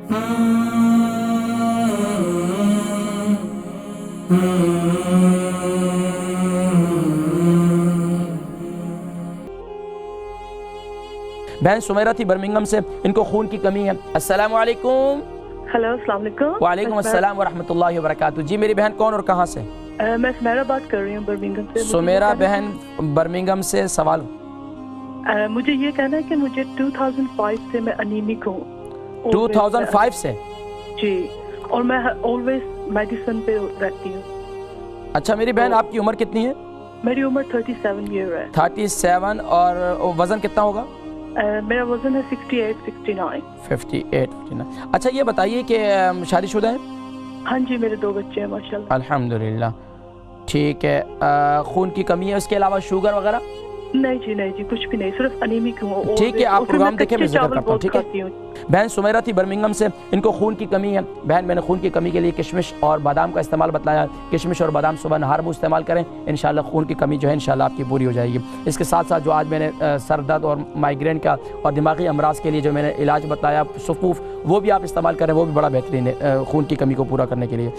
بہن سمیرہ تھی برمنگھم سے، ان کو خون کی کمی ہے۔ السلام علیکم۔ ہیلو، السلام علیکم۔ وعلیکم السلام ورحمۃ اللہ وبرکاتہ۔ جی میری بہن کون اور کہاں سے؟ میں سمیرہ بات کر رہی ہوں برمنگھم سے۔ سمیرہ بہن برمنگھم سے، سوال؟ مجھے یہ کہنا ہے کہ مجھے 2005 سے میں انیمک ہوں۔ 2005 سے؟ جی، اور میں آلویز میڈیسن پہ رہتی ہوں۔ اچھا میری بہن آپ کی عمر کتنی ہے؟ میری عمر 37 ایئر ہے۔ 37، اور وزن کتنا ہوگا؟ میرا وزن ہے 68-69۔ 58-59۔ اچھا یہ بتائیے کہ شادی شدہ ہیں؟ ہاں جی، میرے 2 بچے ہیں ماشاءاللہ۔ الحمدللہ، ٹھیک ہے۔ خون کی کمی ہے، اس کے علاوہ شوگر وغیرہ؟ نہیں جی، کچھ بھی نہیں، صرف انیمک ہوں۔ ٹھیک ہے، آپ پروگرام دیکھیں، میں ذکر کرتا ہوں، ٹھیک ہے؟ بہن سمیرہ تھی برمنگھم سے، ان کو خون کی کمی ہے۔ بہن میں نے خون کی کمی کے لیے کشمش اور بادام کا استعمال بتلایا۔ کشمش اور بادام صبح نہار میں استعمال کریں، انشاءاللہ خون کی کمی جو ہے انشاءاللہ آپ کی پوری ہو جائے گی۔ اس کے ساتھ ساتھ جو آج میں نے سر درد اور مائیگرین کا اور دماغی امراض کے لیے جو میں نے علاج بتایا صفوف، وہ بھی آپ استعمال کریں، وہ بھی بڑا بہترین ہے خون کی کمی کو پورا کرنے کے لیے۔